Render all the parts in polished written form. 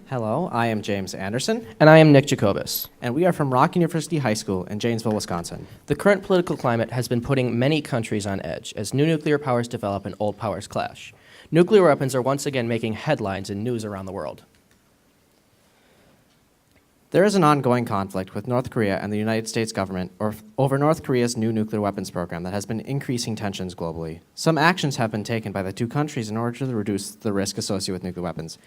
Hello, I am James Anderson, And I am Nick Jacobus. and we are from Rock University High School in Janesville, Wisconsin. The current political climate has been putting many countries on edge as new nuclear powers develop and old powers clash. Nuclear weapons are once again making headlines in news around the world. There is an ongoing conflict with North Korea and the United States government over North Korea's new nuclear weapons program that has been increasing tensions globally. Some actions have been taken by the two countries in order to reduce the risk associated with nuclear weapons.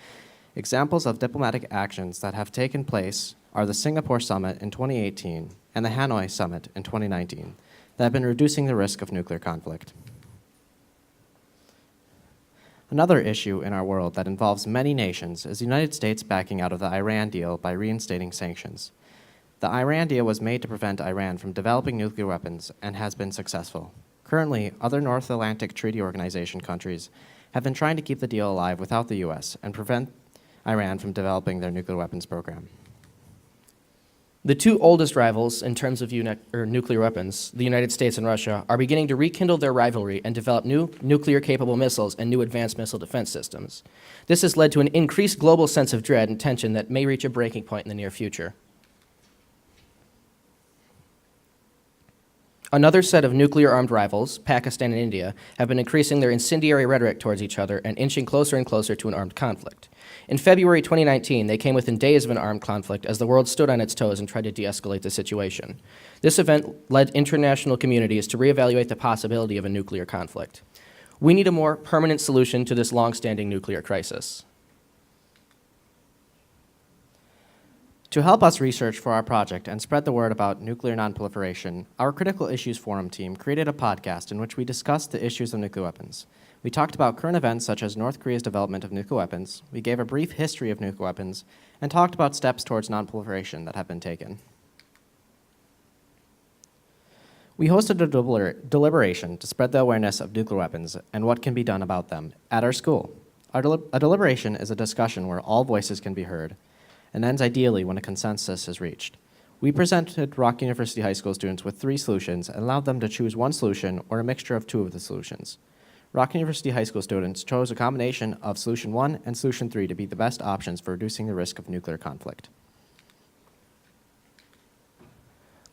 Examples of diplomatic actions that have taken place are the Singapore Summit in 2018 and the Hanoi Summit in 2019 that have been reducing the risk of nuclear conflict. Another issue in our world that involves many nations is the United States backing out of the Iran deal by reinstating sanctions. The Iran deal was made to prevent Iran from developing nuclear weapons and has been successful. Currently, other North Atlantic Treaty Organization countries have been trying to keep the deal alive without the U.S. and prevent Iran from developing their nuclear weapons program. The two oldest rivals in terms of nuclear weapons, the United States and Russia, are beginning to rekindle their rivalry and develop new nuclear-capable missiles and new advanced missile defense systems. This has led to an increased global sense of dread and tension that may reach a breaking point in the near future. Another set of nuclear-armed rivals, Pakistan and India, have been increasing their incendiary rhetoric towards each other and inching closer and closer to an armed conflict. In February 2019, they came within days of an armed conflict as the world stood on its toes and tried to de-escalate the situation. This event led international communities to reevaluate the possibility of a nuclear conflict. We need a more permanent solution to this long-standing nuclear crisis. To help us research for our project and spread the word about nuclear nonproliferation, our Critical Issues Forum team created a podcast in which we discussed the issues of nuclear weapons. We talked about current events such as North Korea's development of nuclear weapons, we gave a brief history of nuclear weapons, and talked about steps towards nonproliferation that have been taken. We hosted a deliberation to spread the awareness of nuclear weapons and what can be done about them at our school. A deliberation is a discussion where all voices can be heard, and ends ideally when a consensus is reached. We presented Rock University High School students with 3 solutions and allowed them to choose one solution or a mixture of 2 of the solutions. Rock University High School students chose a combination of Solution 1 and Solution 3 to be the best options for reducing the risk of nuclear conflict.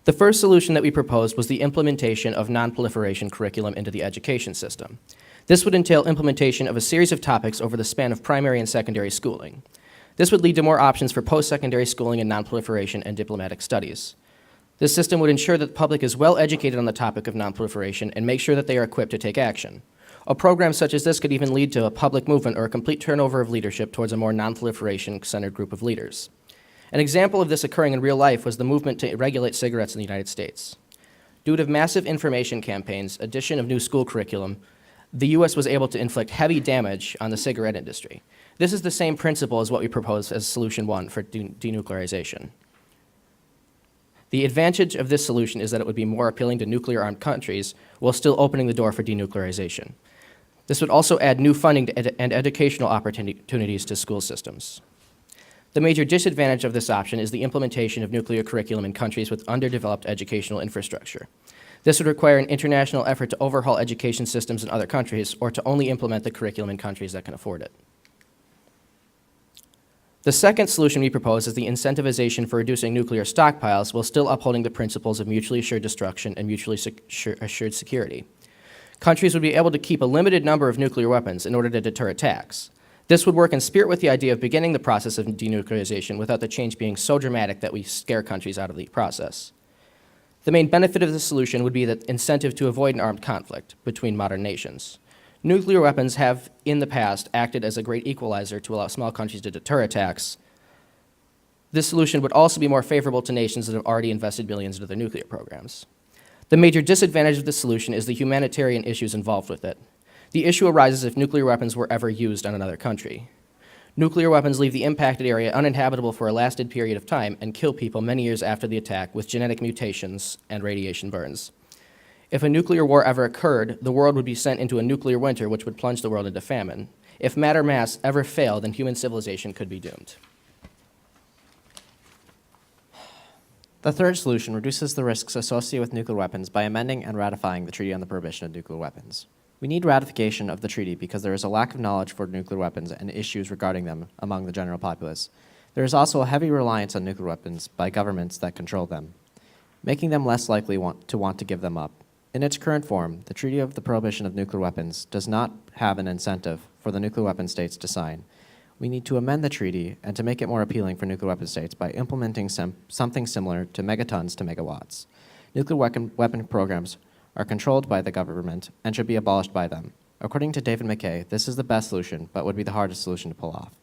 The first solution that we proposed was the implementation of nonproliferation curriculum into the education system. This would entail implementation of a series of topics over the span of primary and secondary schooling. This would lead to more options for post-secondary schooling in nonproliferation and diplomatic studies. This system would ensure that the public is well educated on the topic of nonproliferation and make sure that they are equipped to take action. A program such as this could even lead to a public movement or a complete turnover of leadership towards a more nonproliferation-centered group of leaders. An example of this occurring in real life was the movement to regulate cigarettes in the United States. Due to massive information campaigns, addition of new school curriculum, the U.S. was able to inflict heavy damage on the cigarette industry. This is the same principle as what we proposed as Solution 1 for denuclearization. The advantage of this solution is that it would be more appealing to nuclear-armed countries while still opening the door for denuclearization. This would also add new funding and educational opportunities to school systems. The major disadvantage of this option is the implementation of nuclear curriculum in countries with underdeveloped educational infrastructure. This would require an international effort to overhaul education systems in other countries or to only implement the curriculum in countries that can afford it. The second solution we propose is the incentivization for reducing nuclear stockpiles while still upholding the principles of mutually assured destruction and mutually assured security. Countries would be able to keep a limited number of nuclear weapons in order to deter attacks. This would work in spirit with the idea of beginning the process of denuclearization without the change being so dramatic that we scare countries out of the process. The main benefit of this solution would be the incentive to avoid an armed conflict between modern nations. Nuclear weapons have, in the past, acted as a great equalizer to allow small countries to deter attacks. This solution would also be more favorable to nations that have already invested billions into their nuclear programs. The major disadvantage of this solution is the humanitarian issues involved with it. The issue arises if nuclear weapons were ever used on another country. Nuclear weapons leave the impacted area uninhabitable for a lasted period of time and kill people many years after the attack with genetic mutations and radiation burns. If a nuclear war ever occurred, the world would be sent into a nuclear winter which would plunge the world into famine. If matter mass ever failed, then human civilization could be doomed. The third solution reduces the risks associated with nuclear weapons by amending and ratifying the Treaty on the Prohibition of Nuclear Weapons. We need ratification of the treaty because there is a lack of knowledge for nuclear weapons and issues regarding them among the general populace. There is also a heavy reliance on nuclear weapons by governments that control them, making them less likely to want to give them up. In its current form, the Treaty of the Prohibition of Nuclear Weapons does not have an incentive for the nuclear weapon states to sign. We need to amend the treaty and to make it more appealing for nuclear weapon states by implementing something similar to megatons to megawatts. Nuclear weapon programs are controlled by the government and should be abolished by them. According to David McKay, this is the best solution, but would be the hardest solution to pull off.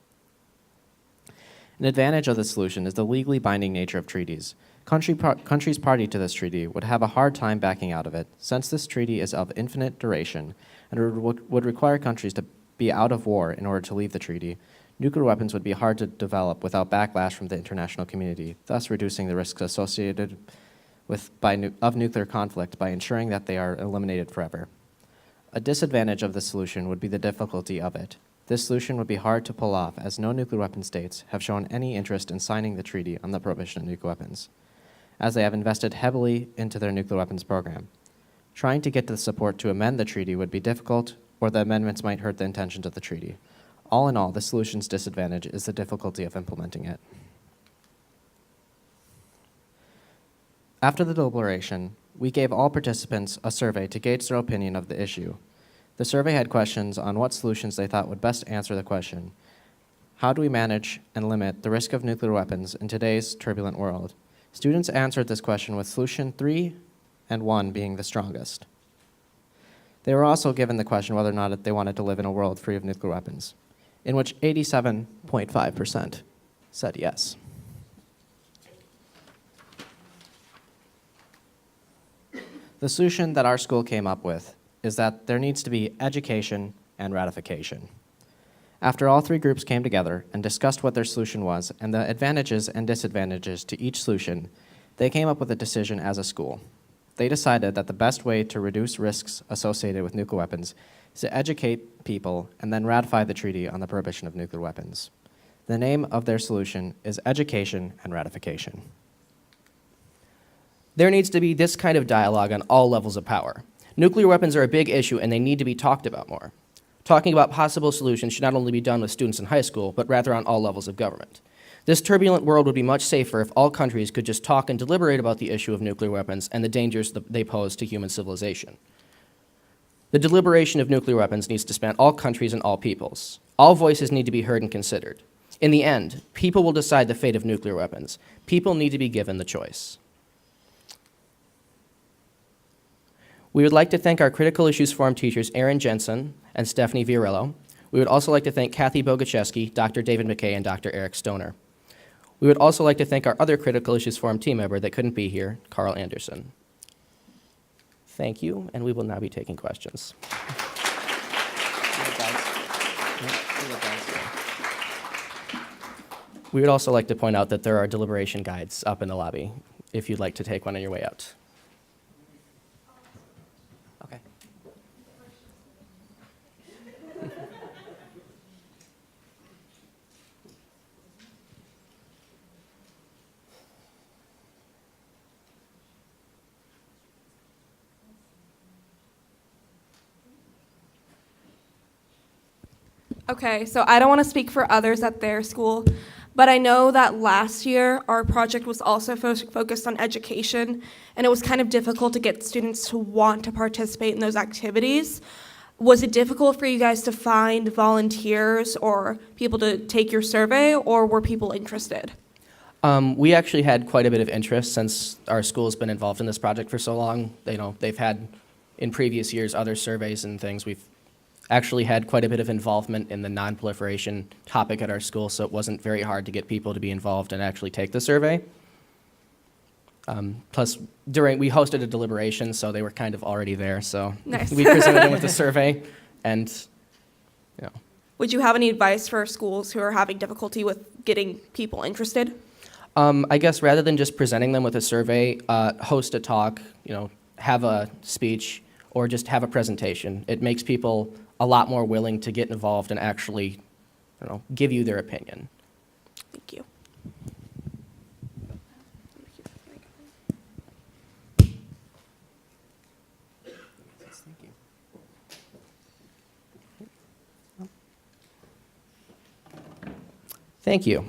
An advantage of this solution is the legally binding nature of treaties. Countries party to this treaty would have a hard time backing out of it, since this treaty is of infinite duration and would require countries to be out of war in order to leave the treaty. Nuclear weapons would be hard to develop without backlash from the international community, thus reducing the risks associated of nuclear conflict by ensuring that they are eliminated forever. A disadvantage of this solution would be the difficulty of it. This solution would be hard to pull off, as no nuclear weapon states have shown any interest in signing the Treaty on the Prohibition of Nuclear Weapons, as they have invested heavily into their nuclear weapons program. Trying to get the support to amend the treaty would be difficult, or the amendments might hurt the intentions of the treaty. All in all, the solution's disadvantage is the difficulty of implementing it. After the deliberation, we gave all participants a survey to gauge their opinion of the issue. The survey had questions on what solutions they thought would best answer the question: how do we manage and limit the risk of nuclear weapons in today's turbulent world? Students answered this question with solution 3 and 1 being the strongest. They were also given the question whether or not they wanted to live in a world free of nuclear weapons, in which 87.5% said yes. The solution that our school came up with is that there needs to be education and ratification. After all three groups came together and discussed what their solution was and the advantages and disadvantages to each solution, they came up with a decision as a school. They decided that the best way to reduce risks associated with nuclear weapons is to educate people and then ratify the Treaty on the Prohibition of Nuclear Weapons. The name of their solution is Education and Ratification. There needs to be this kind of dialogue on all levels of power. Nuclear weapons are a big issue and they need to be talked about more. Talking about possible solutions should not only be done with students in high school, but rather on all levels of government. This turbulent world would be much safer if all countries could just talk and deliberate about the issue of nuclear weapons and the dangers that they pose to human civilization. The deliberation of nuclear weapons needs to span all countries and all peoples. All voices need to be heard and considered. In the end, people will decide the fate of nuclear weapons. People need to be given the choice. We would like to thank our Critical Issues Forum teachers, Erin Jensen and Stephanie Viorello. We would also like to thank Kathy Bogacheski, Dr. David McKay, and Dr. Eric Stoner. We would also like to thank our other Critical Issues Forum team member that couldn't be here, Carl Anderson. Thank you, and we will now be taking questions. We would also like to point out that there are deliberation guides up in the lobby if you'd like to take one on your way out. Okay. Okay, so I don't want to speak for others at their school, but I know that last year our project was also focused on education, and it was kind of difficult to get students to want to participate in those activities. Was it difficult for you guys to find volunteers or people to take your survey, or were people interested? We actually had quite a bit of interest since our school's been involved in this project for so long. They've had in previous years other surveys and things. We've actually had quite a bit of involvement in the non-proliferation topic at our school, so it wasn't very hard to get people to be involved and actually take the survey. Plus, we hosted a deliberation, so they were kind of already there, so Nice. we presented them with the survey, and Would you have any advice for schools who are having difficulty with getting people interested? I guess rather than just presenting them with a survey, host a talk, have a speech, or just have a presentation. It makes people a lot more willing to get involved and actually, give you their opinion. Thank you. Thank you.